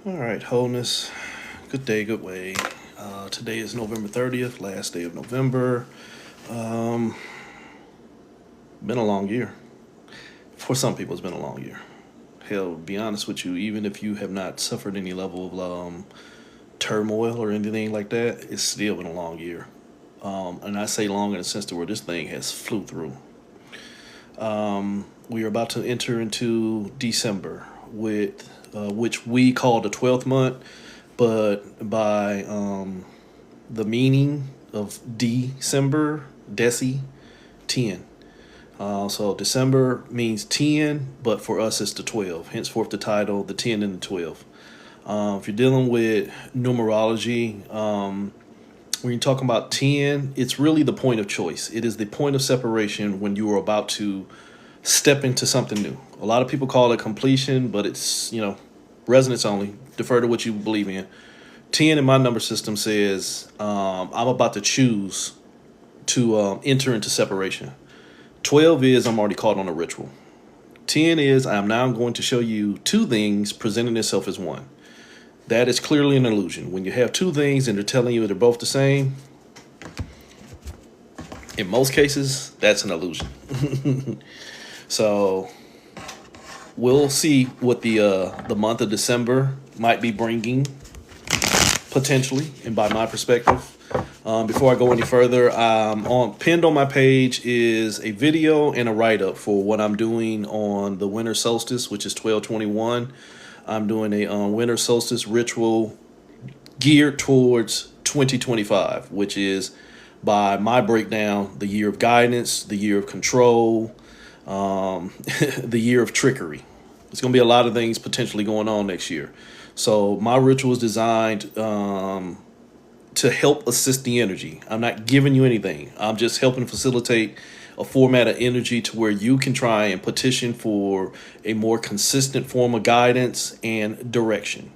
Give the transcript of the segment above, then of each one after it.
All right, wholeness. Good day, good way. Today is November 30th, last day of November. Um, Been a long year. For some people, it's been a long year. Hell, to be honest with you, even if you have not suffered any level of turmoil or anything like that, it's still been a long year. And I say long in the sense to where this thing has flew through. We are about to enter into December, with which we call the 12th month, but by the meaning of December, Deci, 10. So December means 10, but for us it's the 12. Henceforth the title, the 10 and the 12. If you're dealing with numerology, when you're talking about 10, it's really the point of choice. It is the point of separation when you are about to step into something new. A lot of people call it completion, but it's, resonance only. Defer to what you believe in. 10 in my number system says I'm about to choose to enter into separation. 12 is I'm already caught on a ritual. 10 is I'm now going to show you two things presenting itself as one. That is clearly an illusion. When you have two things and they're telling you they're both the same, in most cases, that's an illusion. So we'll see what the month of December might be bringing, potentially, and by my perspective. Before I go any further, pinned on my page is a video and a write-up for what I'm doing on the winter solstice, which is 12/21. I'm doing a winter solstice ritual geared towards 2025, which is, by my breakdown, the year of guidance, the year of control, the year of trickery. There's going to be a lot of things potentially going on next year. So my ritual is designed to help assist the energy. I'm not giving you anything. I'm just helping facilitate a format of energy to where you can try and petition for a more consistent form of guidance and direction.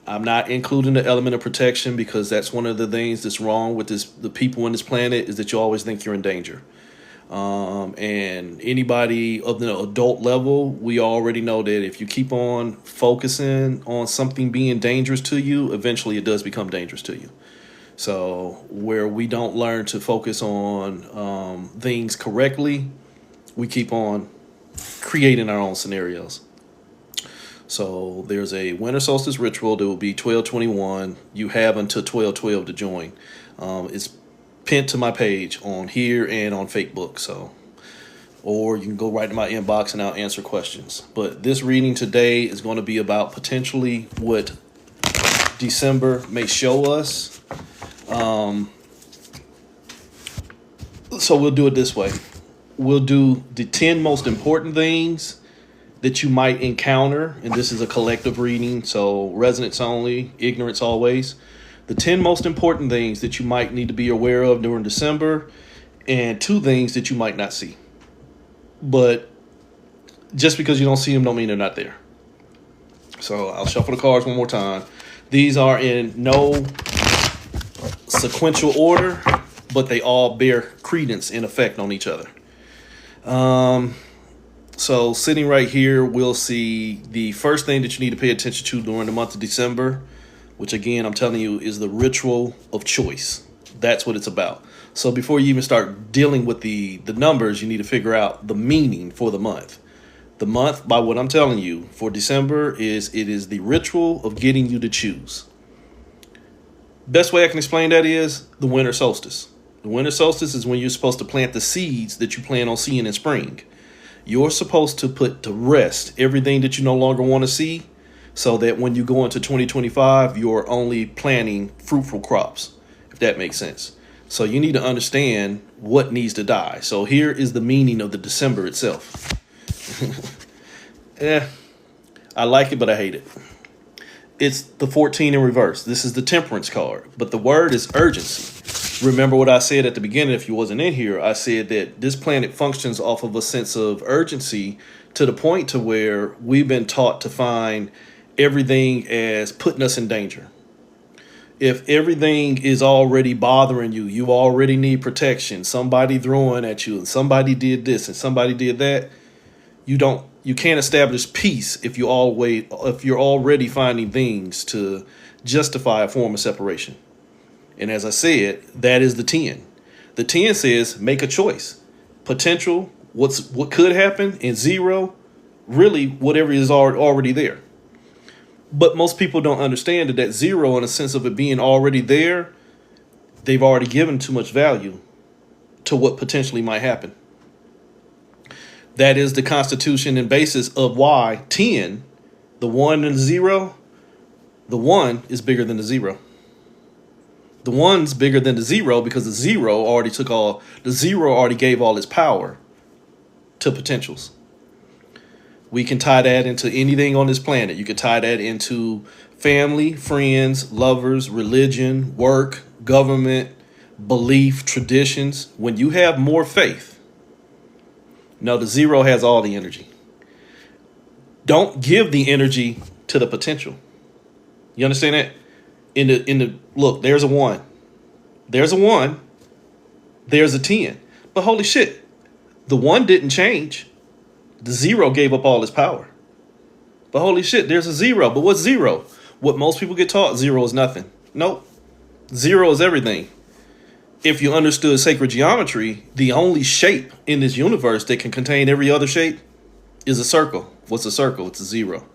I'm not including the element of protection because that's one of the things that's wrong with the people on this planet, is that you always think you're in danger. And anybody of the adult level, we already know that if you keep on focusing on something being dangerous to you, eventually it does become dangerous to you. So where we don't learn to focus on things correctly, we keep on creating our own scenarios. So there's a winter solstice ritual that will be 12/21. You have until 12/12 to join. It's pinned to my page on here and on Facebook. So, or you can go right to my inbox and I'll answer questions. But this reading today is going to be about potentially what December may show us. So we'll do it this way. We'll do the 10 most important things that you might encounter, and this is a collective reading, so resonance only, ignorance always. The 10 most important things that you might need to be aware of during December, and two things that you might not see. But just because you don't see them don't mean they're not there. So I'll shuffle the cards one more time. These are in no sequential order, but they all bear credence and effect on each other. So sitting right here, we'll see the first thing that you need to pay attention to during the month of December, which again, I'm telling you, is the ritual of choice. That's what it's about. So before you even start dealing with the numbers, you need to figure out the meaning for the month. The month, by what I'm telling you, for December is the ritual of getting you to choose. Best way I can explain that is the winter solstice. The winter solstice is when you're supposed to plant the seeds that you plan on seeing in spring. You're supposed to put to rest everything that you no longer want to see, so that when you go into 2025, you're only planting fruitful crops, if that makes sense. So you need to understand what needs to die. So here is the meaning of the December itself. I like it, but I hate it. It's the 14 in reverse. This is the temperance card, but the word is urgency. Remember what I said at the beginning, if you wasn't in here, I said that this planet functions off of a sense of urgency, to the point to where we've been taught to find everything as putting us in danger. If everything is already bothering you, you already need protection, somebody throwing at you, and somebody did this and somebody did that, you don't you can't establish peace if you're already finding things to justify a form of separation. And as I said, that is the 10. The 10 says make a choice. Potential, what could happen, and 0, really whatever is already there. But most people don't understand that 0, in a sense of it being already there, they've already given too much value to what potentially might happen. That is the constitution and basis of why 10, the 1 and the 0, the 1 is bigger than the 0. The 1's bigger than the 0 because the 0 already gave all its power to potentials. We can tie that into anything on this planet. You could tie that into family, friends, lovers, religion, work, government, belief, traditions. When you have more faith, no, the 0 has all the energy. Don't give the energy to the potential. You understand that? Look, there's a 1. There's a 1. There's a 10. But holy shit, the 1 didn't change. The 0 gave up all its power. But holy shit, there's a 0. But what's 0? What most people get taught, 0 is nothing. Nope. 0 is everything. If you understood sacred geometry, the only shape in this universe that can contain every other shape is a circle. What's a circle? It's a 0.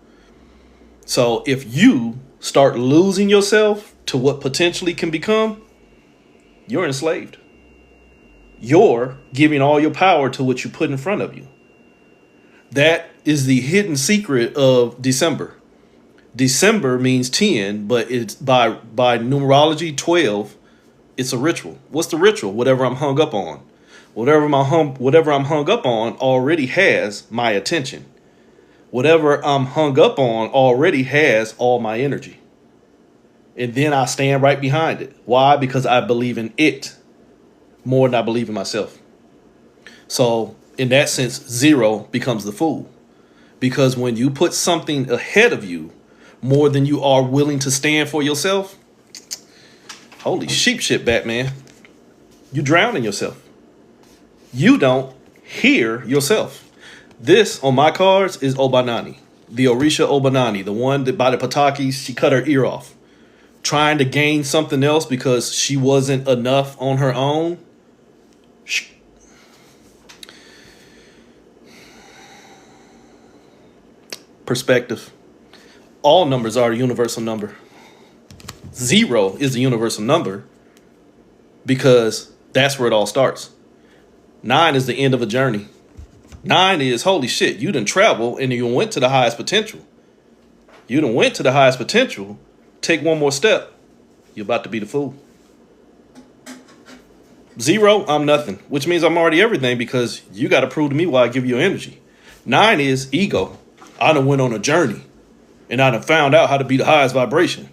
So if you start losing yourself to what potentially can become, you're enslaved. You're giving all your power to what you put in front of you. That is the hidden secret of December. December means 10, but it's by numerology 12. It's a ritual. What's the ritual? Whatever I'm hung up on. Whatever I'm hung up on already has my attention. Whatever I'm hung up on already has all my energy. And then I stand right behind it. Why? Because I believe in it more than I believe in myself. So in that sense, 0 becomes the fool. Because when you put something ahead of you more than you are willing to stand for yourself, holy sheep shit, Batman, you drown in yourself. You don't hear yourself. This on my cards is Obanani, the Orisha Obanani, the one that by the Patakis, she cut her ear off, trying to gain something else because she wasn't enough on her own. Perspective. All numbers are a universal number. 0 is a universal number because that's where it all starts. 9 is the end of a journey. 9 is, holy shit, you done travel and you went to the highest potential. You done went to the highest potential. Take one more step. You're about to be the fool. 0, I'm nothing, which means I'm already everything because you got to prove to me why I give you energy. 9 is ego. I done went on a journey and I done found out how to be the highest vibration.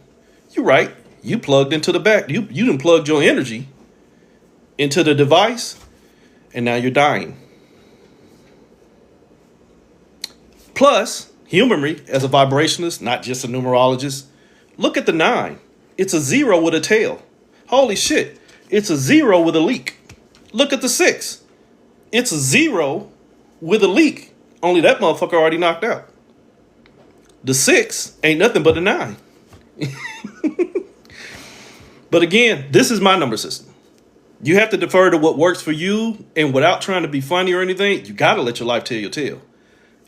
You're right. You plugged into the back. You done plugged your energy into the device and now you're dying. Plus, humorously, as a vibrationist, not just a numerologist, look at the 9. It's a 0 with a tail. Holy shit. It's a 0 with a leak. Look at the 6. It's a 0 with a leak. Only that motherfucker already knocked out. The 6 ain't nothing but a 9. But again, this is my number system. You have to defer to what works for you, and without trying to be funny or anything, you got to let your life tell your tale.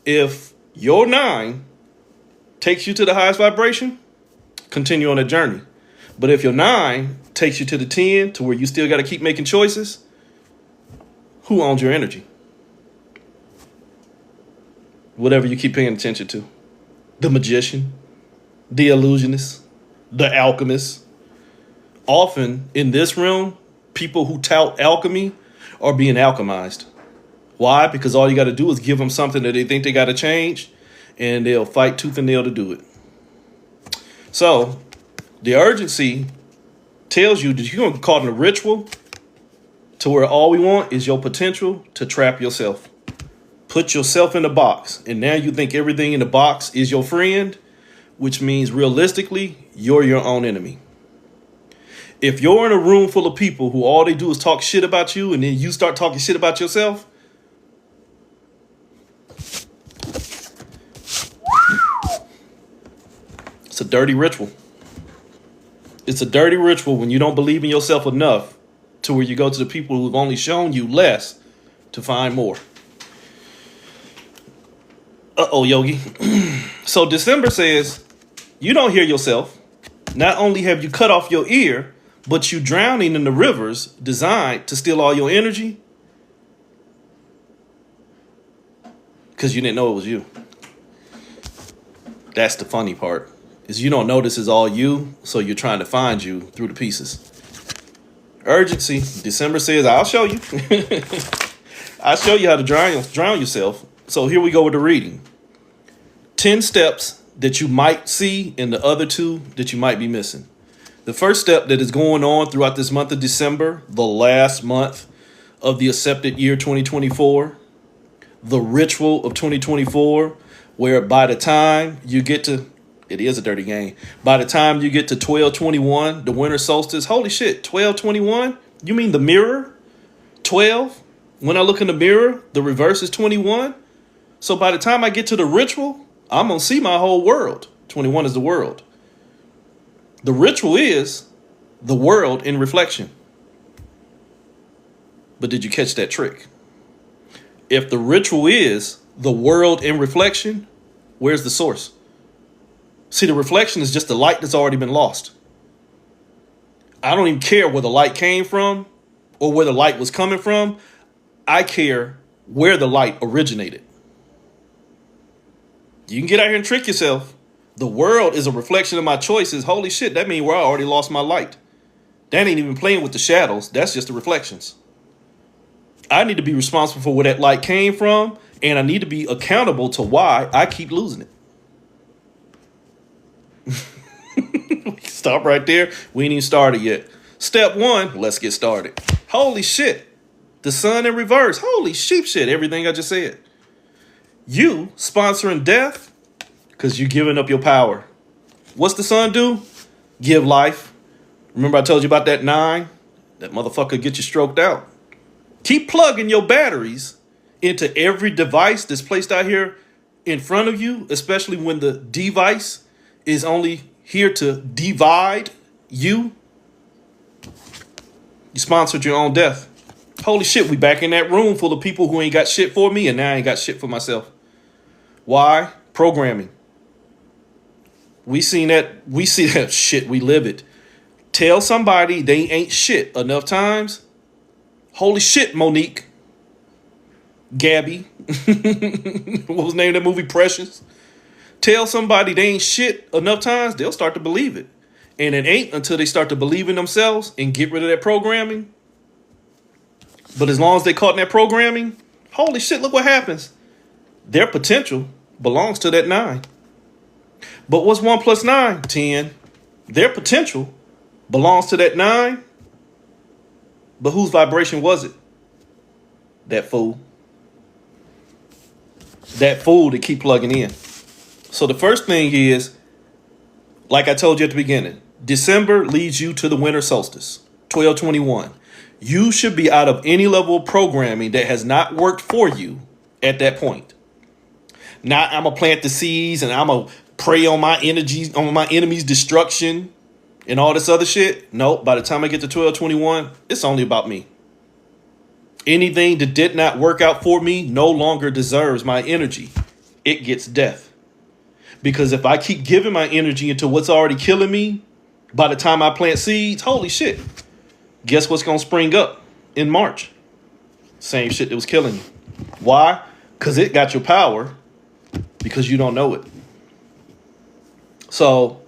If your 9 takes you to the highest vibration, continue on a journey. But if your 9 takes you to the 10, to where you still got to keep making choices, who owns your energy? Whatever you keep paying attention to. The magician, the illusionist, the alchemist. Often in this realm, people who tout alchemy are being alchemized. Why? Because all you got to do is give them something that they think they got to change, and they'll fight tooth and nail to do it. So the urgency tells you that you're going to call it a ritual to where all we want is your potential to trap yourself. Put yourself in a box, and now you think everything in the box is your friend, which means realistically, you're your own enemy. If you're in a room full of people who all they do is talk shit about you, and then you start talking shit about yourself, It's a dirty ritual. It's a dirty ritual when you don't believe in yourself enough to where you go to the people who've only shown you less to find more. Uh-oh, Yogi. So December says, you don't hear yourself. Not only have you cut off your ear, but you drowning in the rivers designed to steal all your energy because you didn't know it was you. That's the funny part, is you don't know this is all you, so you're trying to find you through the pieces. Urgency. December says, I'll show you. I'll show you how to drown yourself. So here we go with the reading. 10 steps that you might see and the other 2 that you might be missing. The first step that is going on throughout this month of December, the last month of the accepted year 2024, the ritual of 2024, where by the time you get to, it is a dirty game, by the time you get to 12/21, the winter solstice, holy shit, 12/21? You mean the mirror? 12? When I look in the mirror, the reverse is 21. So by the time I get to the ritual, I'm going to see my whole world. 21 is the world. The ritual is the world in reflection. But did you catch that trick? If the ritual is the world in reflection, where's the source? See, the reflection is just the light that's already been lost. I don't even care where the light came from or where the light was coming from. I care where the light originated. You can get out here and trick yourself. The world is a reflection of my choices. Holy shit, that means where I already lost my light. That ain't even playing with the shadows. That's just the reflections. I need to be responsible for where that light came from, and I need to be accountable to why I keep losing it. Stop right there. We ain't even started yet. Step 1, let's get started. Holy shit. The sun in reverse. Holy sheep shit. Everything I just said. You sponsoring death because you're giving up your power. What's the sun do? Give life. Remember I told you about that 9? That motherfucker get you stroked out. Keep plugging your batteries into every device that's placed out here in front of you, especially when the device is only here to divide you. You sponsored your own death. Holy shit, we back in that room full of people who ain't got shit for me, and now I ain't got shit for myself. Why? Programming. We see that shit, we live it. Tell somebody they ain't shit enough times. Holy shit, Monique. Gabby. What was the name of that movie? Precious. Tell somebody they ain't shit enough times, they'll start to believe it. And it ain't until they start to believe in themselves and get rid of that programming. But as long as they caught in that programming, holy shit, look what happens. Their potential belongs to that 9. But what's 1 plus 9? 10. Their potential belongs to that 9. But whose vibration was it? That fool. That fool to keep plugging in. So the first thing is, like I told you at the beginning, December leads you to the winter solstice, 12/21. You should be out of any level of programming that has not worked for you at that point. Now I'm going to plant the seeds and I'm going to prey on my energies, on my enemy's destruction and all this other shit. No, by the time I get to 12/21, it's only about me. Anything that did not work out for me no longer deserves my energy. It gets death. Because if I keep giving my energy into what's already killing me, by the time I plant seeds, holy shit. Guess what's going to spring up in March? Same shit that was killing you. Why? Because it got your power because you don't know it. So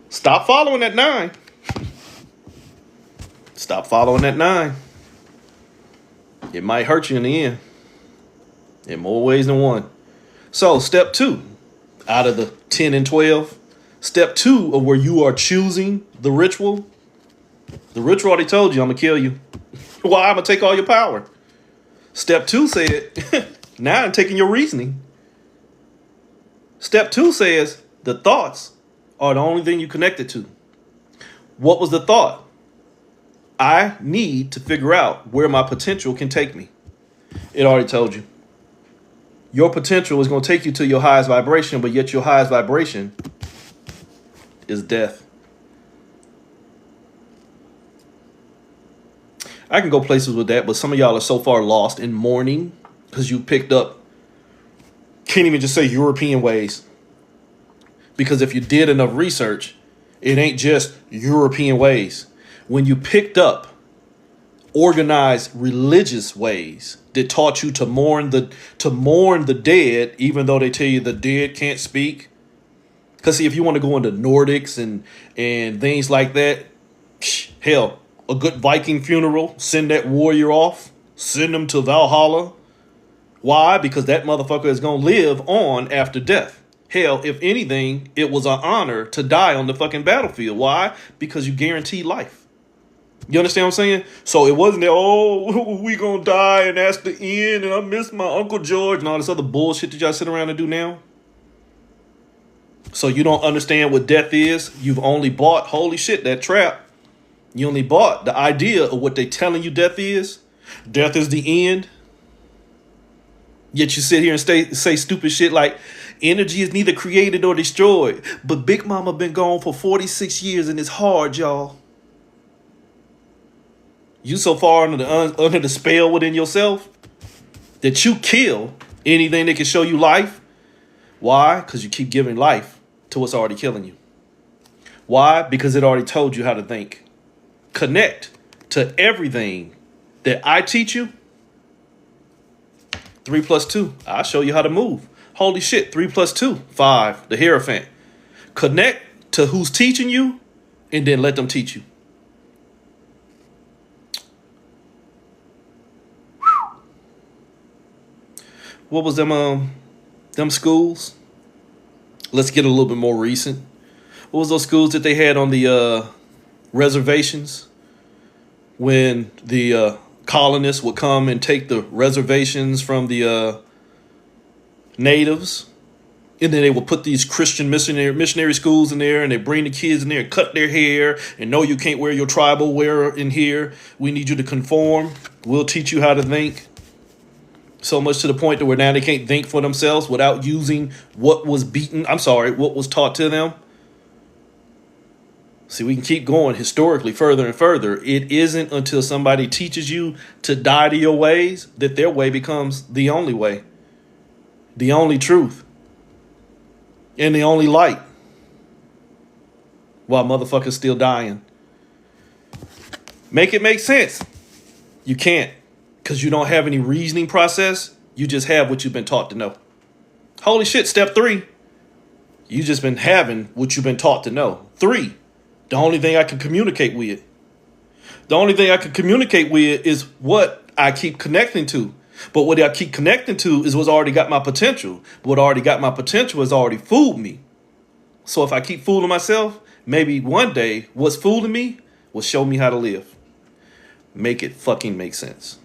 stop following that 9. Stop following that 9. It might hurt you in the end. In more ways than one. So step 2 out of the 10 and 12. Step 2 of where you are choosing the ritual. The ritual already told you I'm going to kill you. Why? I'm going to take all your power. Step 2 said, now I'm taking your reasoning. Step 2 says the thoughts are the only thing you connected to. What was the thought? I need to figure out where my potential can take me. It already told you. Your potential is going to take you to your highest vibration, but yet your highest vibration is death. I can go places with that, but some of y'all are so far lost in mourning because you picked up, can't even just say European ways. Because if you did enough research, it ain't just European ways. When you picked up organized religious ways that taught you to mourn the dead, even though they tell you the dead can't speak. Because see, if you want to go into Nordics and things like that, hell, a good Viking funeral, send that warrior off, send them to Valhalla. Why? Because that motherfucker is going to live on after death. Hell, if anything, it was an honor to die on the fucking battlefield. Why? Because you guarantee life. You understand what I'm saying? So it wasn't that, oh, we gonna die and that's the end and I miss my Uncle George and all this other bullshit that y'all sit around and do now. So you don't understand what death is. You've only bought, holy shit, that trap. You only bought the idea of what they telling you death is. Death is the end. Yet you sit here and say stupid shit like energy is neither created or destroyed. But Big Mama been gone for 46 years and it's hard, y'all. You so far under the spell within yourself that you kill anything that can show you life. Why? Because you keep giving life to what's already killing you. Why? Because it already told you how to think. Connect to everything that I teach you. 3 + 2. I'll show you how to move. Holy shit, 3 + 2, 5. The Hierophant. Connect to who's teaching you and then let them teach you. What was them schools? Let's get a little bit more recent. What was those schools that they had on the reservations when the colonists would come and take the reservations from the natives? And then they would put these Christian missionary schools in there and they bring the kids in there and cut their hair and no, you can't wear your tribal wear in here. We need you to conform. We'll teach you how to think. So much to the point that where now they can't think for themselves without using what was taught to them. See, we can keep going historically further and further. It isn't until somebody teaches you to die to your ways that their way becomes the only way, the only truth, and the only light. While motherfuckers still dying. Make it make sense. You can't. Because you don't have any reasoning process. You just have what you've been taught to know. Holy shit, step 3. You just been having what you've been taught to know. 3, the only thing I can communicate with. The only thing I can communicate with is what I keep connecting to. But what I keep connecting to is what's already got my potential. What already got my potential has already fooled me. So if I keep fooling myself, maybe one day what's fooling me will show me how to live. Make it fucking make sense.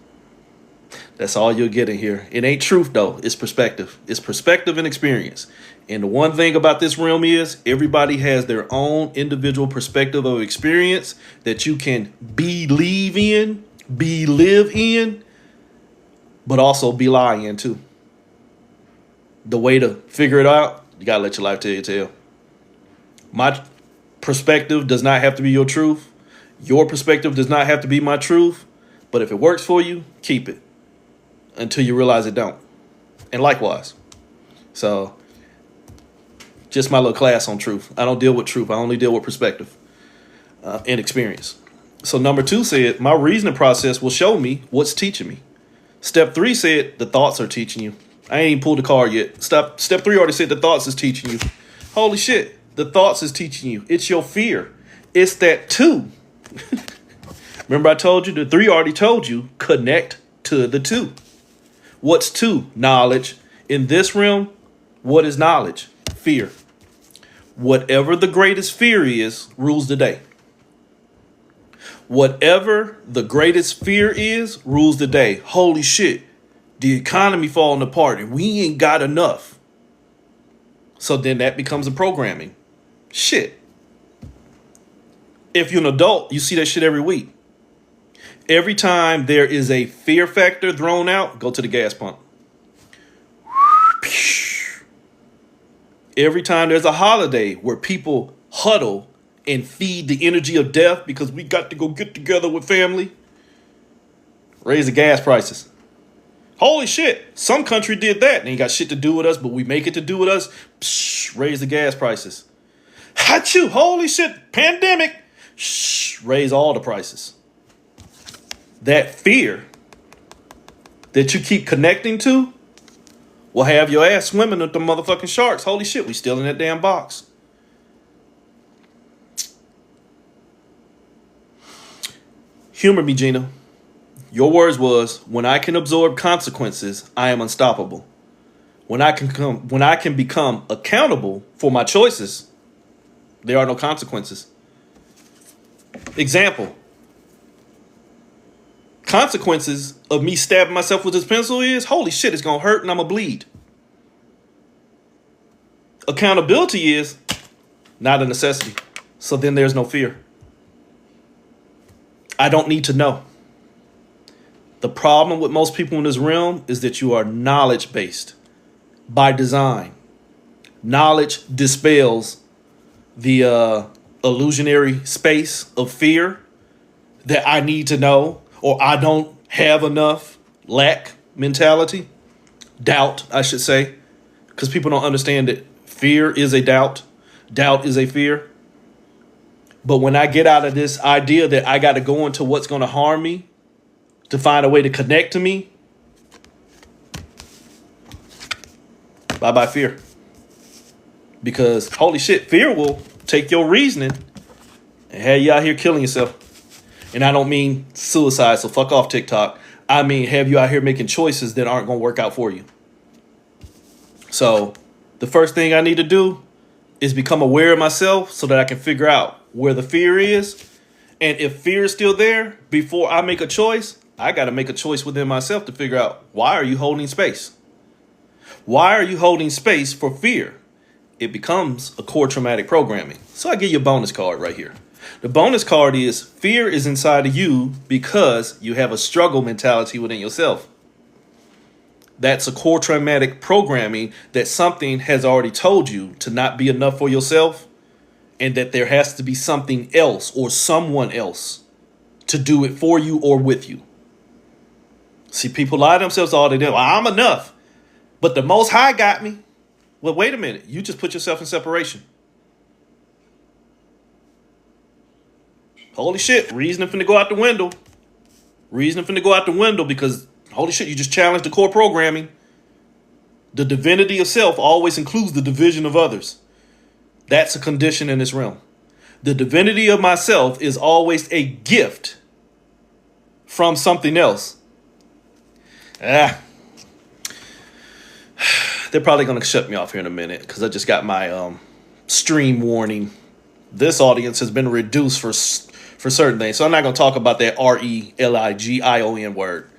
That's all you'll get in here. It ain't truth, though. It's perspective. It's perspective and experience. And the one thing about this realm is everybody has their own individual perspective of experience that you can believe in, live in, but also be lying in, too. The way to figure it out, you got to let your life tell you tale. My perspective does not have to be your truth. Your perspective does not have to be my truth. But if it works for you, keep it. Until you realize it don't. And likewise. So, just my little class on truth. I don't deal with truth. I only deal with perspective and experience. So number 2 said, my reasoning process will show me what's teaching me. Step 3 said, the thoughts are teaching you. I ain't even pulled the card yet. Step 3 already said the thoughts is teaching you. Holy shit. The thoughts is teaching you. It's your fear. It's that 2. Remember I told you, the 3 already told you, connect to the 2. What's 2? Knowledge. In this realm, what is knowledge? Fear. Whatever the greatest fear is, rules the day. Whatever the greatest fear is, rules the day. Holy shit. The economy falling apart and we ain't got enough. So then that becomes a programming. Shit. If you're an adult, you see that shit every week. Every time there is a fear factor thrown out, go to the gas pump. Every time there's a holiday where people huddle and feed the energy of death because we got to go get together with family. Raise the gas prices. Holy shit. Some country did that and ain't got shit to do with us, but we make it to do with us. Psh, raise the gas prices. Achoo. Holy shit. Pandemic. Shh, raise all the prices. That fear that you keep connecting to will have your ass swimming with the motherfucking sharks. Holy shit, we still in that damn box. Humor me, Gina. Your words was, when I can absorb consequences, I am unstoppable. When I can become accountable for my choices, there are no consequences. Example. Consequences of me stabbing myself with this pencil is, holy shit, it's gonna hurt and I'm gonna bleed. Accountability is not a necessity. So then there's no fear. I don't need to know. The problem with most people in this realm is that you are knowledge-based by design. Knowledge dispels the illusionary space of fear that I need to know or I don't have enough, lack mentality, doubt, I should say, because people don't understand that fear is a doubt. Doubt is a fear. But when I get out of this idea that I got to go into what's going to harm me to find a way to connect to me, bye-bye fear. Because, holy shit, fear will take your reasoning and have you out here killing yourself. And I don't mean suicide, so fuck off TikTok. I mean have you out here making choices that aren't going to work out for you. So the first thing I need to do is become aware of myself so that I can figure out where the fear is. And if fear is still there, before I make a choice, I got to make a choice within myself to figure out, why are you holding space? Why are you holding space for fear? It becomes a core traumatic programming. So I give you a bonus card right here. The bonus card is, fear is inside of you because you have a struggle mentality within yourself. That's a core traumatic programming that something has already told you to not be enough for yourself and that there has to be something else or someone else to do it for you or with you. See, people lie to themselves all day. Well, I'm enough, but the Most High got me. Well, wait a minute. You just put yourself in separation. Holy shit, reasoning finna go out the window. Reasoning finna go out the window because, holy shit, you just challenged the core programming. The divinity of self always includes the division of others. That's a condition in this realm. The divinity of myself is always a gift from something else. They're probably going to shut me off here in a minute because I just got my stream warning. This audience has been reduced for certain things. So I'm not going to talk about that RELIGION word.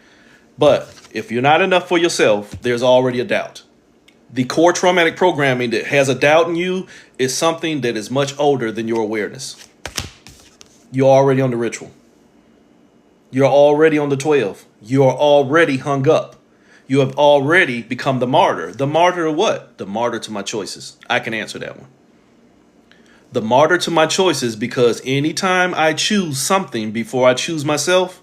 But if you're not enough for yourself, there's already a doubt. The core traumatic programming that has a doubt in you is something that is much older than your awareness. You're already on the ritual. You're already on the 12. You're already hung up. You have already become the martyr. The martyr of what? The martyr to my choices. I can answer that one. The martyr to my choices, because anytime I choose something before I choose myself,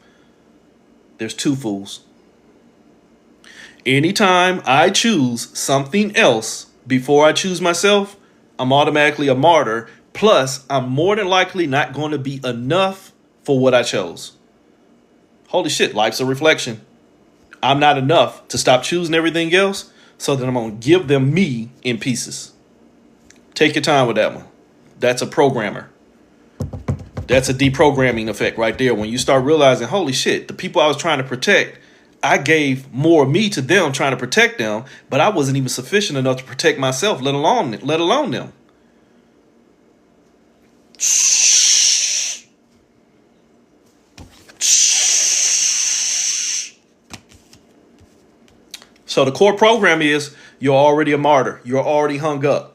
there's two fools. Anytime I choose something else before I choose myself, I'm automatically a martyr. Plus, I'm more than likely not going to be enough for what I chose. Holy shit, life's a reflection. I'm not enough to stop choosing everything else, so then I'm going to give them me in pieces. Take your time with that one. That's a programmer. That's a deprogramming effect right there. When you start realizing, holy shit, the people I was trying to protect, I gave more of me to them trying to protect them, but I wasn't even sufficient enough to protect myself, let alone them. Shh. Shh. So the core program is, you're already a martyr. You're already hung up.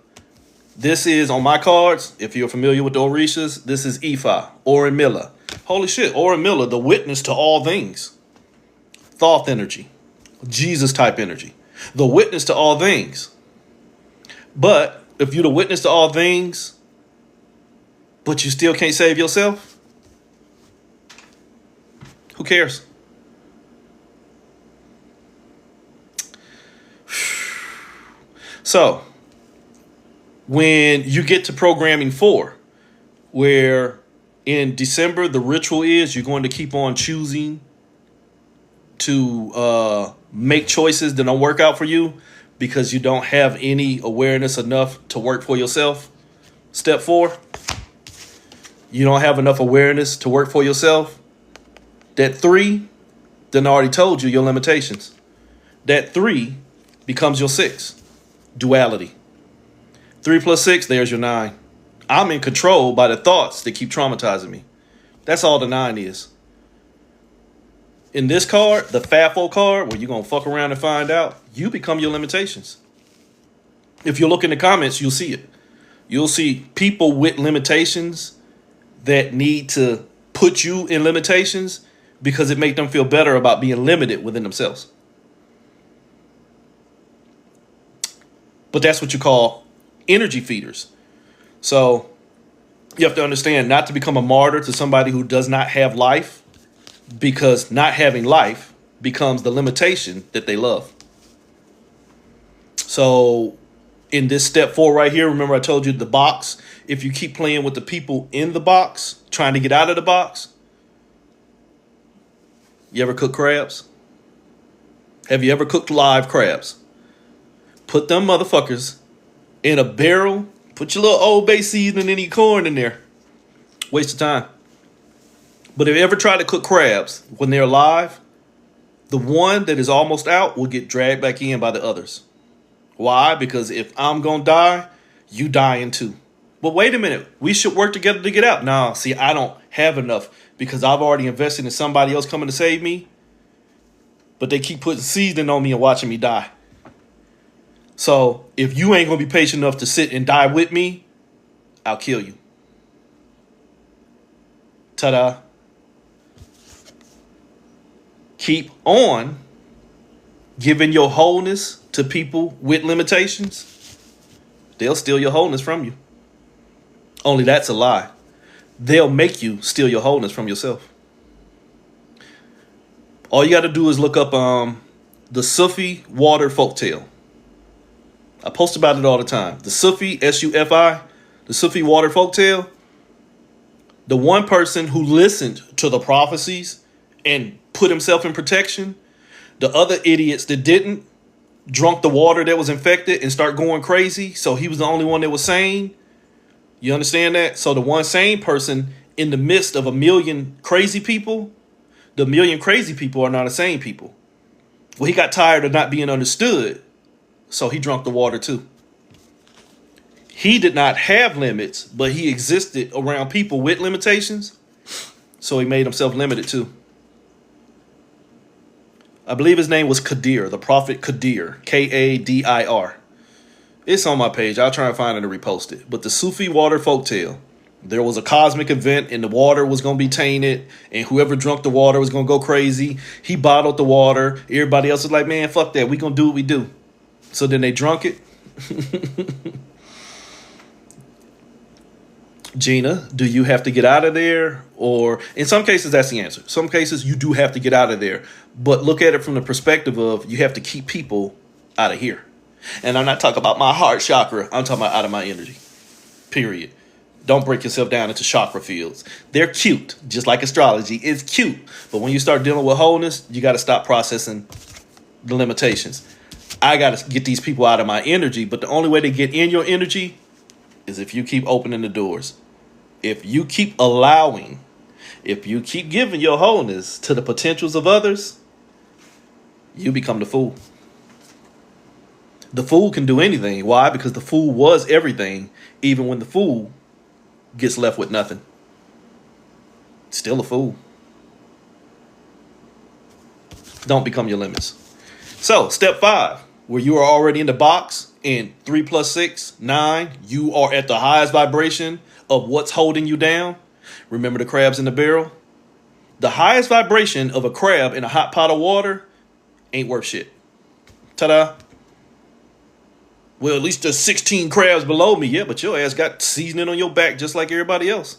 This is on my cards. If you're familiar with the Orishas, this is Ifa, Orin Miller. Holy shit, Orin Miller, the witness to all things. Thoth energy, Jesus type energy, the witness to all things. But if you're the witness to all things, but you still can't save yourself, who cares? So, when you get to programming 4, where in December the ritual is you're going to keep on choosing to make choices that don't work out for you because you don't have any awareness enough to work for yourself. Step 4, you don't have enough awareness to work for yourself. That 3, then I already told you your limitations. That 3 becomes your 6. Duality. 3 plus 6, there's your 9. I'm in control by the thoughts that keep traumatizing me. That's all the 9 is. In this card, the FAFO card, where you're going to fuck around and find out, you become your limitations. If you look in the comments, you'll see it. You'll see people with limitations that need to put you in limitations because it makes them feel better about being limited within themselves. But that's what you call energy feeders. So you have to understand not to become a martyr to somebody who does not have life, because not having life becomes the limitation that they love. So in this step 4 right here, remember I told you the box, if you keep playing with the people in the box, trying to get out of the box. You ever cook crabs? Have you ever cooked live crabs? Put them motherfuckers in a barrel. Put your little Old Bay seasoning and any corn in there. Waste of time. But if you ever try to cook crabs when they're alive, the one that is almost out will get dragged back in by the others. Why? Because if I'm going to die, you dying too. But wait a minute. We should work together to get out. Nah, see, I don't have enough because I've already invested in somebody else coming to save me. But they keep putting seasoning on me and watching me die. So if you ain't going to be patient enough to sit and die with me, I'll kill you. Ta-da. Keep on giving your wholeness to people with limitations. They'll steal your wholeness from you. Only that's a lie. They'll make you steal your wholeness from yourself. All you got to do is look up the Sufi water folktale. I post about it all the time. The Sufi, S-U-F-I, the Sufi water folktale. The one person who listened to the prophecies and put himself in protection, the other idiots that didn't, drunk the water that was infected and start going crazy. So he was the only one that was sane. You understand that? So the one sane person in the midst of a million crazy people, the million crazy people are not a sane people. Well, he got tired of not being understood. So he drank the water too. He did not have limits, but he existed around people with limitations. So he made himself limited too. I believe his name was Qadir, the Prophet Qadir, K-A-D-I-R. It's on my page. I'll try and find it and repost it. But the Sufi water folktale. There was a cosmic event and the water was going to be tainted and whoever drank the water was going to go crazy. He bottled the water. Everybody else was like, man, fuck that. We going to do what we do. So then they drunk it. Gina, do you have to get out of there? Or in some cases, that's the answer. Some cases you do have to get out of there. But look at it from the perspective of you have to keep people out of here. And I'm not talking about my heart chakra. I'm talking about out of my energy. Period. Don't break yourself down into chakra fields. They're cute, just like astrology. It's cute. But when you start dealing with wholeness, you got to stop processing the limitations. I got to get these people out of my energy, but the only way to get in your energy is if you keep opening the doors. If you keep allowing, if you keep giving your wholeness to the potentials of others, you become the fool. The fool can do anything. Why? Because the fool was everything, even when the fool gets left with nothing. Still a fool. Don't become your limits. So, step 5. Where you are already in the box and 3 plus 6, 9, you are at the highest vibration of what's holding you down. Remember the crabs in the barrel? The highest vibration of a crab in a hot pot of water ain't worth shit. Ta-da. Well, at least there's 16 crabs below me. Yeah, but your ass got seasoning on your back just like everybody else.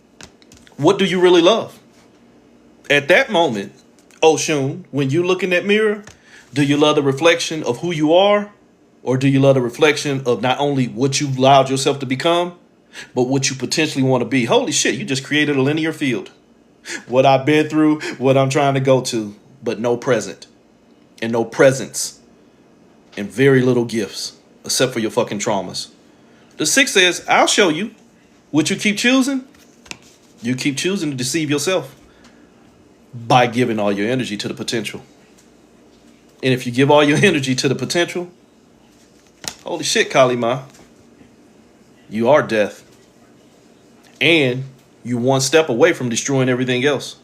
What do you really love? At that moment, Oshun, when you look in that mirror, do you love the reflection of who you are? Or do you love the reflection of not only what you've allowed yourself to become, but what you potentially want to be? Holy shit, you just created a linear field. What I've been through, what I'm trying to go to, but no present and no presence and very little gifts except for your fucking traumas. The 6 says, I'll show you. What you keep choosing? You keep choosing to deceive yourself by giving all your energy to the potential. And if you give all your energy to the potential, holy shit, Kali Ma, you are death. And you one step away from destroying everything else.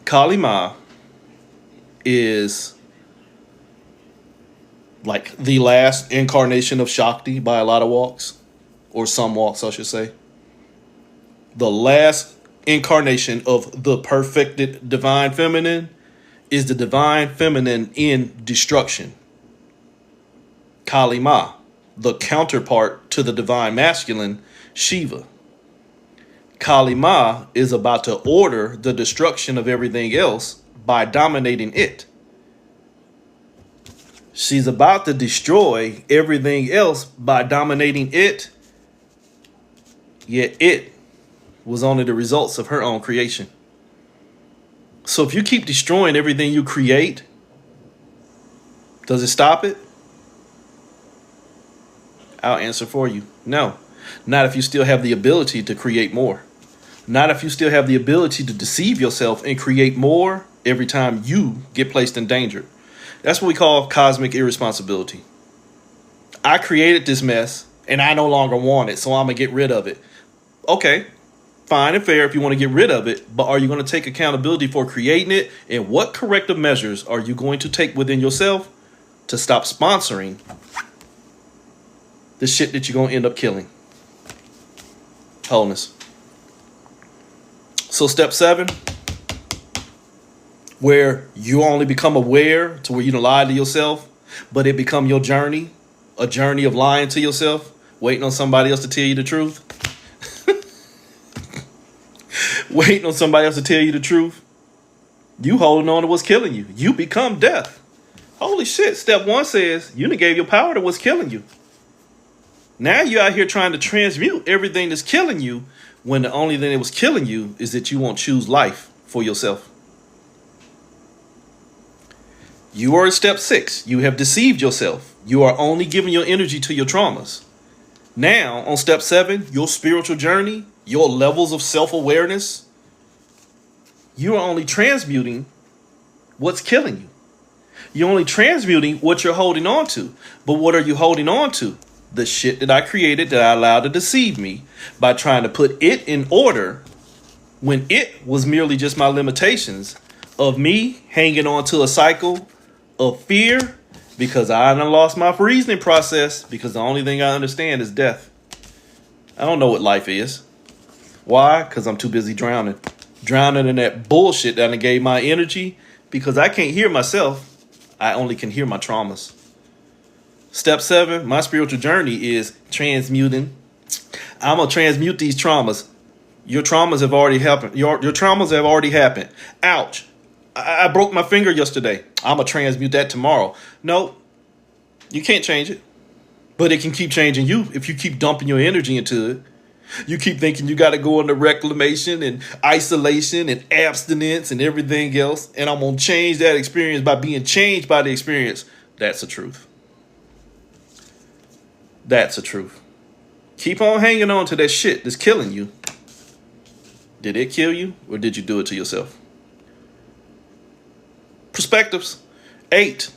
Kali Ma is like the last incarnation of Shakti by a lot of walks, or some walks, I should say. The last incarnation of the perfected divine feminine is the divine feminine in destruction. Kali Ma, the counterpart to the divine masculine, Shiva. Kali Ma is about to order the destruction of everything else by dominating it. She's about to destroy everything else by dominating it, yet it was only the results of her own creation. So if you keep destroying everything you create, does it stop it? I'll answer for you. No. Not if you still have the ability to create more. Not if you still have the ability to deceive yourself and create more every time you get placed in danger. That's what we call cosmic irresponsibility. I created this mess and I no longer want it, so I'm going to get rid of it. Okay, fine and fair if you want to get rid of it, but are you going to take accountability for creating it? And what corrective measures are you going to take within yourself to stop sponsoring the shit that you're going to end up killing? Wholeness. So step 7, where you only become aware to where you don't lie to yourself, but it become your journey, a journey of lying to yourself, waiting on somebody else to tell you the truth. Waiting on somebody else to tell you the truth. You holding on to what's killing you. You become death. Holy shit. Step 1 says you done gave your power to what's killing you. Now you're out here trying to transmute everything that's killing you when the only thing that was killing you is that you won't choose life for yourself. You are in step 6. You have deceived yourself. You are only giving your energy to your traumas. Now, on step 7, your spiritual journey, your levels of self-awareness, you are only transmuting what's killing you. You're only transmuting what you're holding on to. But what are you holding on to? The shit that I created that I allowed to deceive me by trying to put it in order when it was merely just my limitations of me hanging on to a cycle of fear because I done lost my reasoning process because the only thing I understand is death. I don't know what life is. Why? Because I'm too busy drowning. Drowning in that bullshit that I gave my energy because I can't hear myself. I only can hear my traumas. Step 7, my spiritual journey is transmuting. I'm going to transmute these traumas. Your traumas have already happened. Your traumas have already happened. Ouch. I broke my finger yesterday. I'm going to transmute that tomorrow. No, you can't change it. But it can keep changing you if you keep dumping your energy into it. You keep thinking you got to go into reclamation and isolation and abstinence and everything else. And I'm going to change that experience by being changed by the experience. That's the truth. That's the truth. Keep on hanging on to that shit that's killing you. Did it kill you or did you do it to yourself? Perspectives. 8.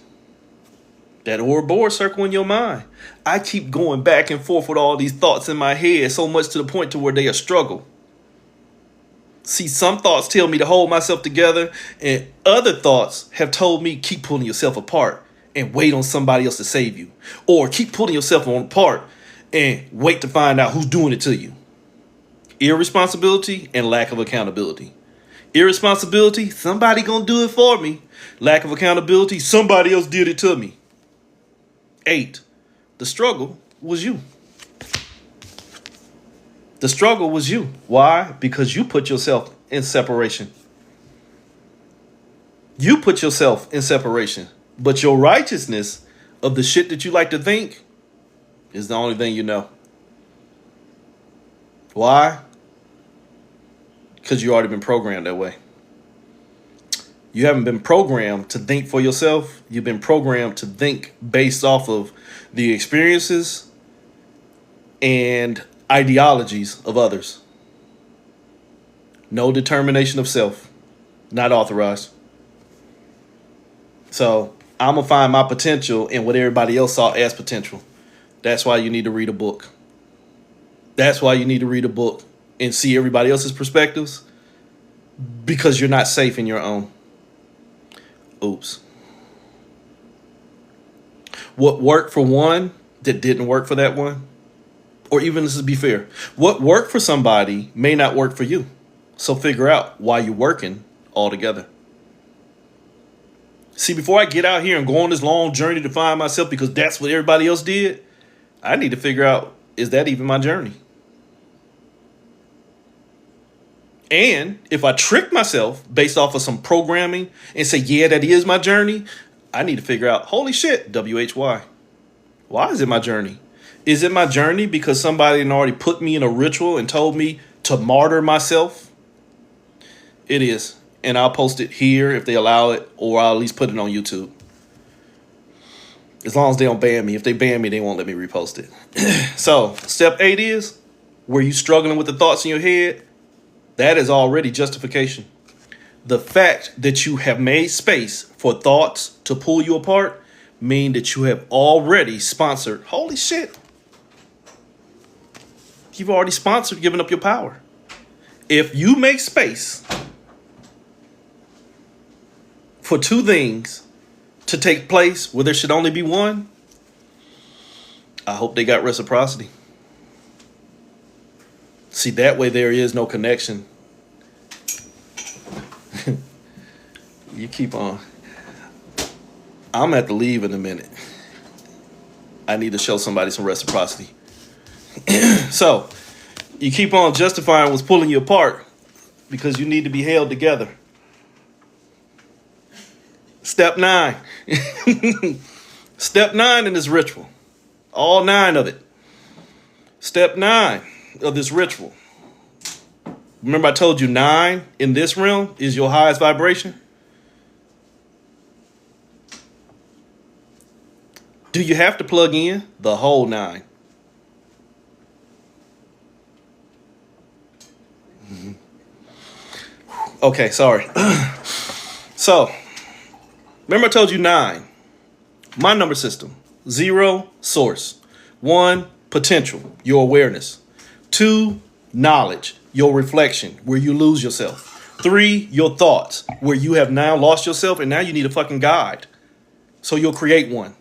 That Ouroboros circle in your mind. I keep going back and forth with all these thoughts in my head so much to the point to where they are struggle. See, some thoughts tell me to hold myself together and other thoughts have told me keep pulling yourself apart and wait on somebody else to save you. Or keep pulling yourself apart and wait to find out who's doing it to you. Irresponsibility and lack of accountability. Irresponsibility, somebody gonna do it for me. Lack of accountability, somebody else did it to me. 8. The struggle was you. The struggle was you. Why? Because you put yourself in separation. You put yourself in separation. But your righteousness of the shit that you like to think is the only thing you know. Why? Because you already been programmed that way. You haven't been programmed to think for yourself. You've been programmed to think based off of the experiences and ideologies of others. No determination of self. Not authorized. So I'm going to find my potential in what everybody else saw as potential. That's why you need to read a book. That's why you need to read a book and see everybody else's perspectives, because you're not safe in your own. Oops. What worked for one that didn't work for that one, or even, this is be fair, what worked for somebody may not work for you. So figure out why you're working all together. See, before I get out here and go on this long journey to find myself because that's what everybody else did, I need to figure out, is that even my journey? And if I trick myself based off of some programming and say, yeah, that is my journey, I need to figure out, holy shit, WHY. Why is it my journey? Is it my journey because somebody had already put me in a ritual and told me to martyr myself? It is. And I'll post it here if they allow it, or I'll at least put it on YouTube. As long as they don't ban me. If they ban me, they won't let me repost it. So, step 8 is, where you struggling with the thoughts in your head, that is already justification. The fact that you have made space for thoughts to pull you apart mean that you have already sponsored. Holy shit. You've already sponsored giving up your power. If you make space for two things to take place where there should only be one, I hope they got reciprocity. See, that way there is no connection. You keep on. I'm at to leave in a minute. I need to show somebody some reciprocity. So, you keep on justifying what's pulling you apart because you need to be held together. Step 9. Step 9 in this ritual. All 9 of it. Step 9 of this ritual. Remember I told you 9 in this realm is your highest vibration? Do you have to plug in the whole 9? Okay, sorry. So, remember I told you 9. My number system. 0, source. 1, potential, your awareness. 2, knowledge, your reflection, where you lose yourself. 3, your thoughts, where you have now lost yourself and now you need a fucking guide. So you'll create one.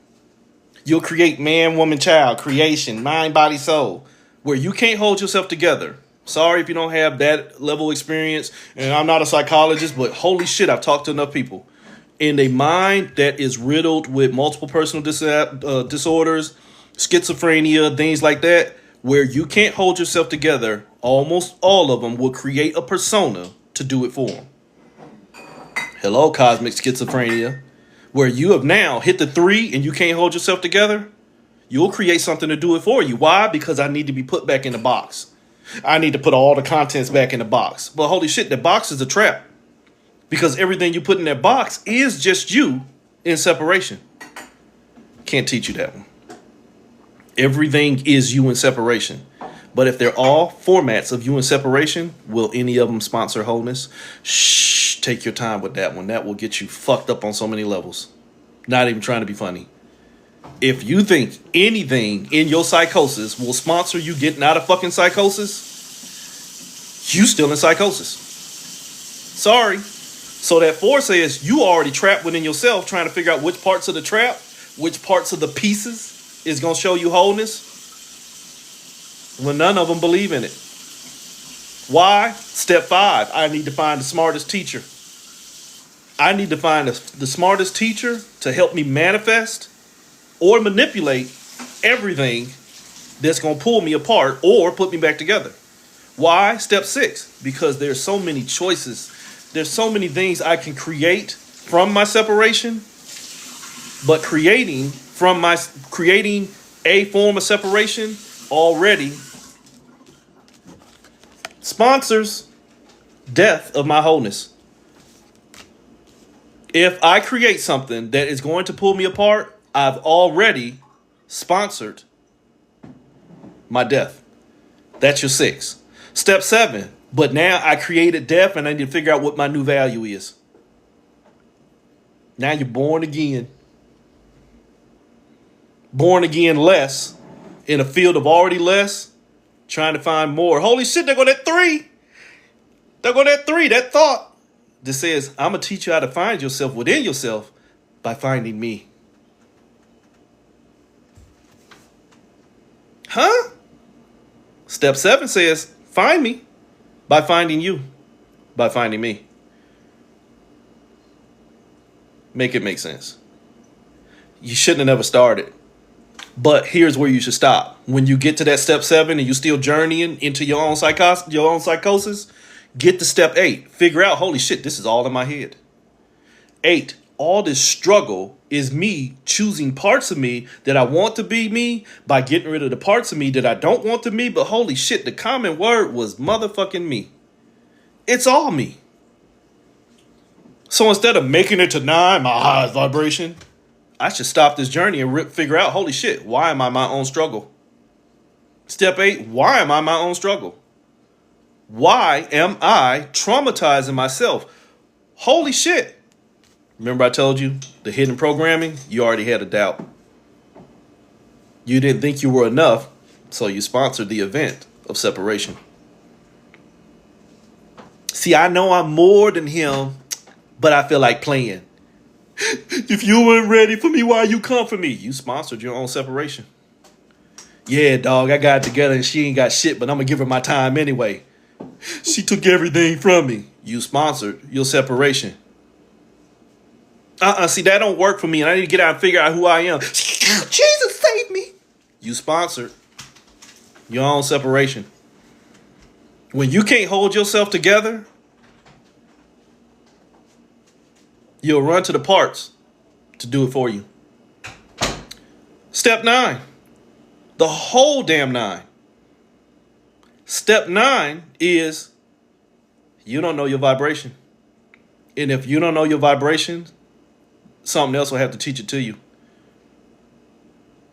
You'll create man, woman, child, creation, mind, body, soul, where you can't hold yourself together. Sorry if you don't have that level of experience, and I'm not a psychologist, but holy shit, I've talked to enough people. In a mind that is riddled with multiple personal disorders, schizophrenia, things like that, where you can't hold yourself together, almost all of them will create a persona to do it for them. Hello, cosmic schizophrenia. Where you have now hit the 3 and you can't hold yourself together, you'll create something to do it for you. Why? Because I need to be put back in the box. I need to put all the contents back in the box. But holy shit, the box is a trap. Because everything you put in that box is just you in separation. Can't teach you that one. Everything is you in separation. But if they're all formats of you in separation, will any of them sponsor wholeness? Shh, take your time with that one. That will get you fucked up on so many levels. Not even trying to be funny. If you think anything in your psychosis will sponsor you getting out of fucking psychosis, you still in psychosis. Sorry. So that 4 says you already trapped within yourself trying to figure out which parts of the trap, which parts of the pieces is going to show you wholeness, when none of them believe in it. Why? Step 5, I need to find the smartest teacher. I need to find the smartest teacher to help me manifest or manipulate everything that's going to pull me apart or put me back together. Why? Step 6, because there's so many choices. There's so many things I can create from my separation, but creating a form of separation already sponsors death of my wholeness. If I create something that is going to pull me apart, I've already sponsored my death. That's your 6. Step 7. But now I created death and I need to figure out what my new value is. Now you're born again. Born again less in a field of already less, trying to find more. Holy shit, there go that 3. There go that 3, that thought that says, I'm going to teach you how to find yourself within yourself by finding me. Huh? Step 7 says, find me by finding you, by finding me. Make it make sense. You shouldn't have never started. But here's where you should stop. When you get to that step 7 and you're still journeying into your own psychosis, get to step 8. Figure out, holy shit, this is all in my head. 8. All this struggle is me choosing parts of me that I want to be me by getting rid of the parts of me that I don't want to be. But holy shit, the common word was motherfucking me. It's all me. So instead of making it to 9, my highest vibration, I should stop this journey and figure out, holy shit, why am I my own struggle? Step 8, why am I my own struggle? Why am I traumatizing myself? Holy shit. Remember I told you the hidden programming? You already had a doubt. You didn't think you were enough, so you sponsored the event of separation. See, I know I'm more than him, but I feel like playing. If you weren't ready for me, why you come for me? You sponsored your own separation. Yeah, dog, I got it together and she ain't got shit, but I'm going to give her my time anyway. She took everything from me. You sponsored your separation. See, that don't work for me, and I need to get out and figure out who I am. Jesus, save me. You sponsored your own separation. When you can't hold yourself together, you'll run to the parts to do it for you. Step 9. The whole damn 9. Step 9 is you don't know your vibration. And if you don't know your vibration, something else will have to teach it to you.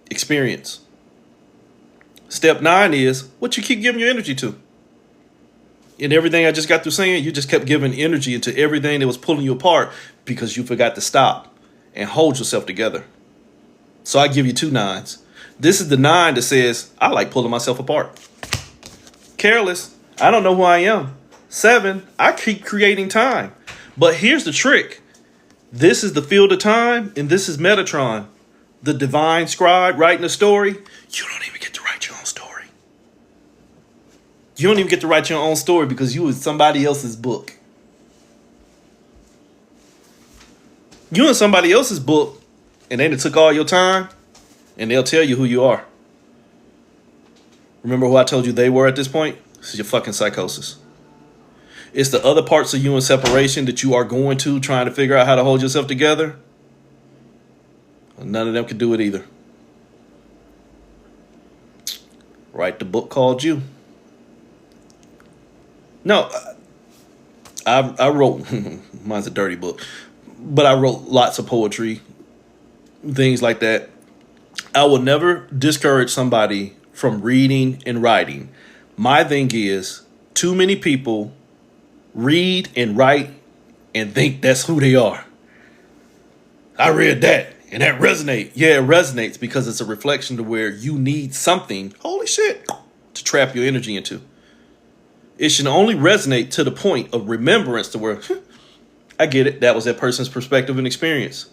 Experience. Step 9 is what you keep giving your energy to. And everything I just got through saying, you just kept giving energy into everything that was pulling you apart because you forgot to stop and hold yourself together. So I give you 2 9s. This is the 9 that says, I like pulling myself apart. Careless. I don't know who I am. 7, I keep creating time. But here's the trick. This is the field of time, and this is Metatron, the divine scribe writing a story. You don't even get to write your own story. You don't even get to write your own story because you was somebody else's book. You in somebody else's book, and they took all your time, and they'll tell you who you are. Remember who I told you they were at this point? This is your fucking psychosis. It's the other parts of you in separation that you are going to trying to figure out how to hold yourself together. None of them can do it either. Write the book called You. No, I wrote, mine's a dirty book, but I wrote lots of poetry, things like that. I will never discourage somebody from reading and writing. My thing is, too many people read and write and think that's who they are. I read that and that resonates. Yeah, it resonates because it's a reflection to where you need something, holy shit, to trap your energy into. It should only resonate to the point of remembrance to where, I get it, that was that person's perspective and experience.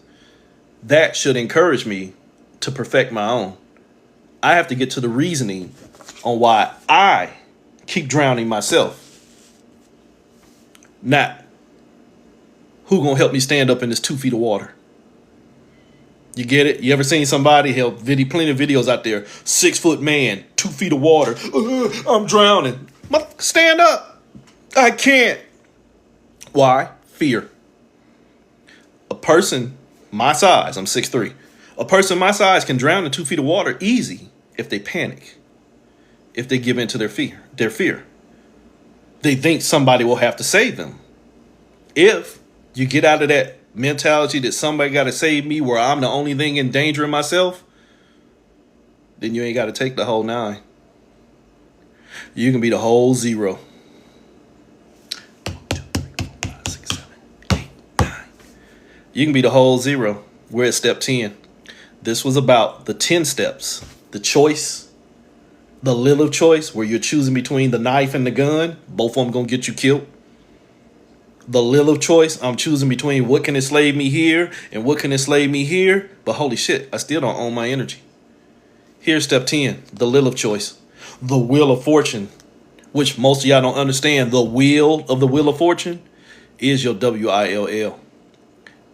That should encourage me to perfect my own. I have to get to the reasoning on why I keep drowning myself. Not who gonna help me stand up in this 2 feet of water. You get it? You ever seen somebody, hell, plenty of videos out there, 6 foot man, 2 feet of water, I'm drowning. Stand up. I can't. Why? Fear. A person my size, I'm 6'3". A person my size can drown in 2 feet of water easy if they panic, if they give in to their fear. They think somebody will have to save them. If you get out of that mentality that somebody got to save me where I'm the only thing endangering myself, then you ain't got to take the whole 9. You can be the whole 0. 1, 2, 3, 4, 5, 6, 7, 8, 9. You can be the whole 0. We're at step 10. This was about the 10 steps. The choice, the little choice, where you're choosing between the knife and the gun. Both of them going to get you killed. The little choice, I'm choosing between what can enslave me here and what can enslave me here. But holy shit, I still don't own my energy. Here's step 10, the little choice. The wheel of fortune, which most of y'all don't understand. The wheel of fortune is your WILL.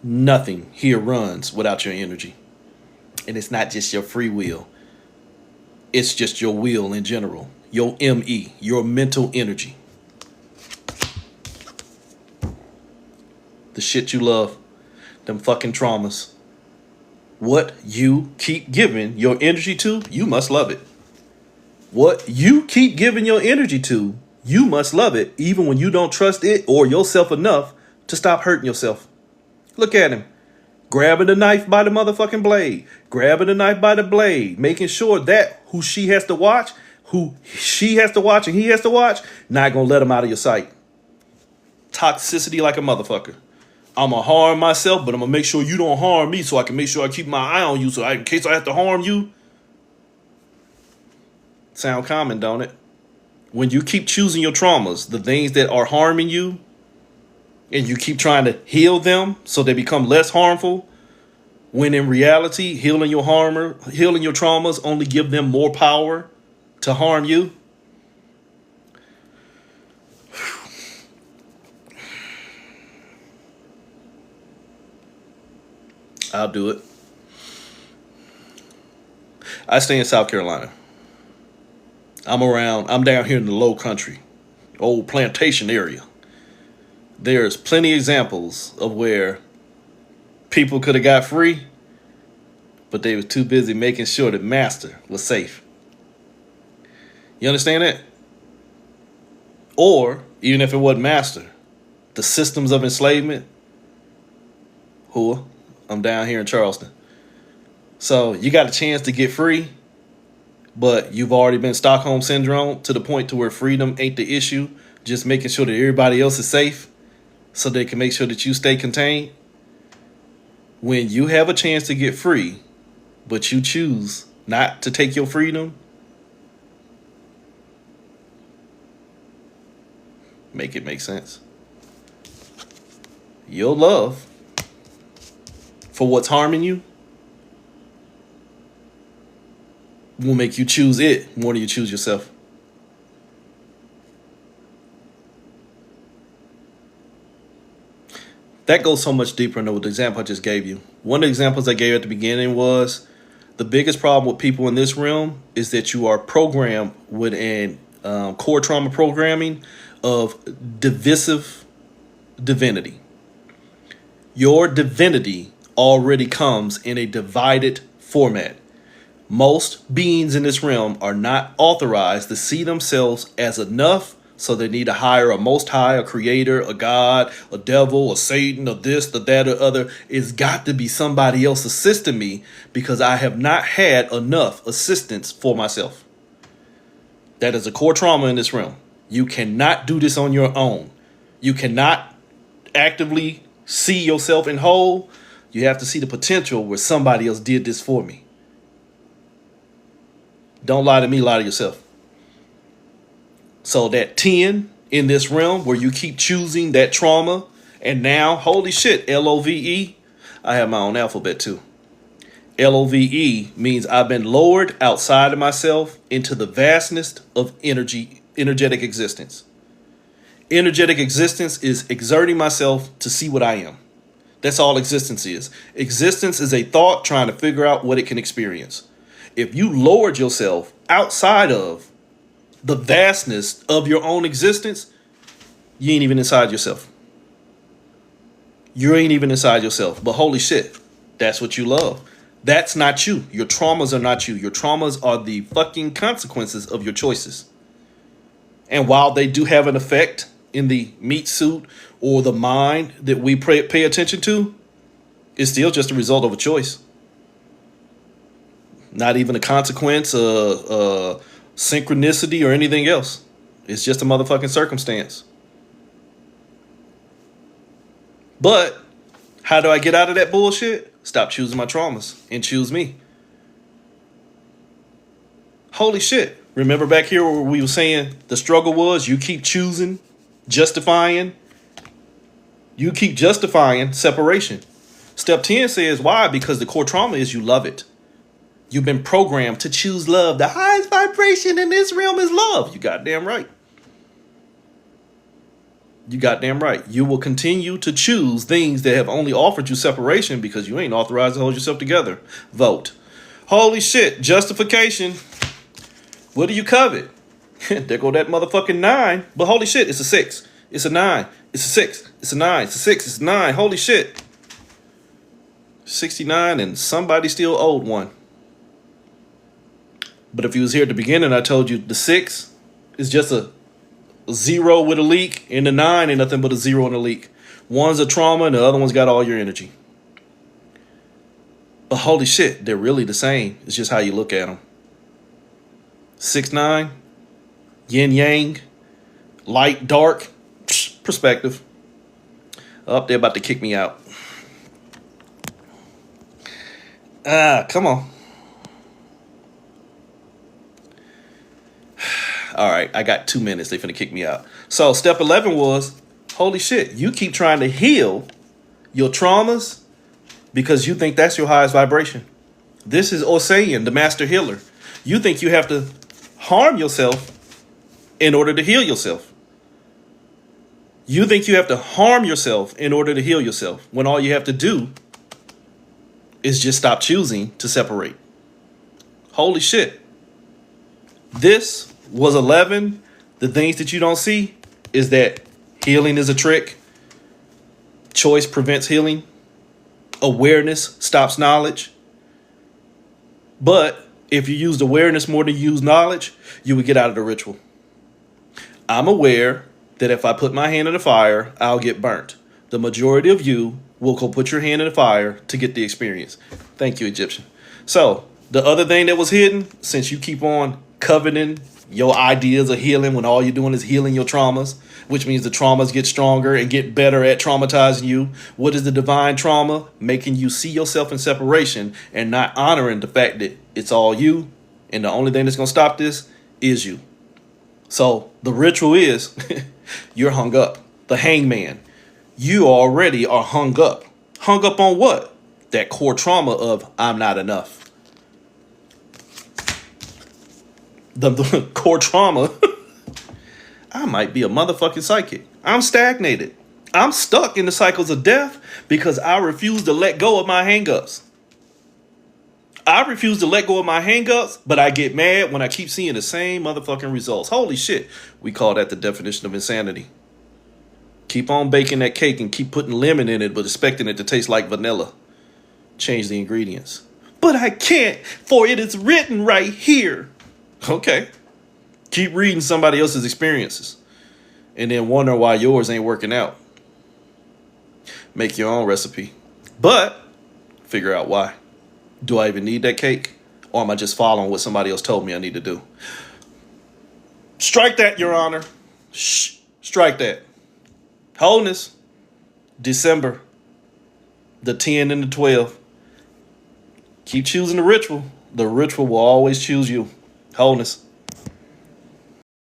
Nothing here runs without your energy. And it's not just your free will. It's just your will in general. Your ME, your mental energy. The shit you love. Them fucking traumas. What you keep giving your energy to, you must love it. What you keep giving your energy to, you must love it, even when you don't trust it or yourself enough to stop hurting yourself. Look at him. Grabbing the knife by the motherfucking blade. Grabbing the knife by the blade. Making sure that who she has to watch and he has to watch, not gonna let him out of your sight. Toxicity like a motherfucker. I'm gonna harm myself, but I'm gonna make sure you don't harm me so I can make sure I keep my eye on you in case I have to harm you. Sound common, don't it? When you keep choosing your traumas, the things that are harming you, and you keep trying to heal them so they become less harmful, when in reality, healing your traumas only give them more power to harm you. I'll do it. I stay in South Carolina. I'm down here in the low country, old plantation area. There's plenty of examples of where people could have got free, but they were too busy making sure that master was safe. You understand that? Or, even if it wasn't master, the systems of enslavement. I'm down here in Charleston. So you got a chance to get free, but you've already been Stockholm syndrome to the point to where freedom ain't the issue. Just making sure that everybody else is safe so they can make sure that you stay contained. When you have a chance to get free, but you choose not to take your freedom, make it make sense. Your love for what's harming you will make you choose it more than you choose yourself. That goes so much deeper into the example I just gave you. One of the examples I gave at the beginning was the biggest problem with people in this realm is that you are programmed with an core trauma programming of divisive divinity. Your divinity already comes in a divided format. Most beings in this realm are not authorized to see themselves as enough, so they need to hire a most high, a creator, a god, a devil, a Satan, a this, the that, or other. It's got to be somebody else assisting me because I have not had enough assistance for myself. That is a core trauma in this realm. You cannot do this on your own. You cannot actively see yourself in whole. You have to see the potential where somebody else did this for me. Don't lie to me, lie to yourself. So that 10 in this realm where you keep choosing that trauma, and now, holy shit, LOVE, I have my own alphabet too. LOVE means I've been lowered outside of myself into the vastness of energetic existence. Energetic existence is exerting myself to see what I am, That's all existence is. Existence is a thought trying to figure out what it can experience. If you lowered yourself outside of the vastness of your own existence, you ain't even inside yourself. You ain't even inside yourself. But holy shit, that's what you love. That's not you. Your traumas are not you. Your traumas are the fucking consequences of your choices. And while they do have an effect in the meat suit or the mind that we pay attention to, it's still just a result of a choice. Not even a consequence, synchronicity, or anything else. It's just a motherfucking circumstance. But how do I get out of that bullshit? Stop choosing my traumas and choose me. Holy shit. Remember back here where we were saying the struggle was you keep choosing, justifying. You keep justifying separation. Step 10 says why? Because the core trauma is you love it. You've been programmed to choose love. The highest vibration in this realm is love. You goddamn right. You goddamn right. You will continue to choose things that have only offered you separation because you ain't authorized to hold yourself together. Vote. Holy shit. Justification. What do you covet? There go that motherfucking 9. But holy shit, it's a 6. It's a 9. It's a 6. It's a 9. It's a 6. It's a 9. Holy shit. 69 and somebody still owed one. But if you was here at the beginning, I told you the 6 is just a 0 with a leak, and the 9 ain't nothing but a 0 and a leak. One's a trauma and the other one's got all your energy. But holy shit, they're really the same. It's just how you look at them. 6-9, yin yang, light, dark, perspective. Up, they're about to kick me out. Come on. All right, I got 2 minutes. They finna kick me out. So step 11 was, holy shit, you keep trying to heal your traumas because you think that's your highest vibration. This is Osayan, the master healer. You think you have to harm yourself in order to heal yourself. You think you have to harm yourself in order to heal yourself, when all you have to do is just stop choosing to separate. Holy shit. This was 11. The things that you don't see is that healing is a trick. Choice prevents healing. Awareness stops knowledge. But if you used awareness more than you use knowledge, you would get out of the ritual. I'm aware that if I put my hand in the fire, I'll get burnt. The majority of you will go put your hand in the fire to get the experience. Thank you, Egyptian. So the other thing that was hidden, since you keep on coveting your ideas of healing when all you're doing is healing your traumas, which means the traumas get stronger and get better at traumatizing you. What is the divine trauma? Making you see yourself in separation and not honoring the fact that it's all you, and the only thing that's going to stop this is you. So the ritual is you're hung up. The hangman. You already are hung up. Hung up on what? That core trauma of I'm not enough. The core trauma. I might be a motherfucking psychic. I'm stagnated. I'm stuck in the cycles of death because I refuse to let go of my hangups. I refuse to let go of my hangups, but I get mad when I keep seeing the same motherfucking results. Holy shit. We call that the definition of insanity. Keep on baking that cake and keep putting lemon in it, but expecting it to taste like vanilla. Change the ingredients. But I can't, for it is written right here. Okay. Keep reading somebody else's experiences and then wonder why yours ain't working out. Make your own recipe, but figure out why. Do I even need that cake? Or am I just following what somebody else told me I need to do? Strike that, Your Honor. Shh. Strike that. Wholeness. December. The 10 and the 12. Keep choosing the ritual. The ritual will always choose you. Wholeness.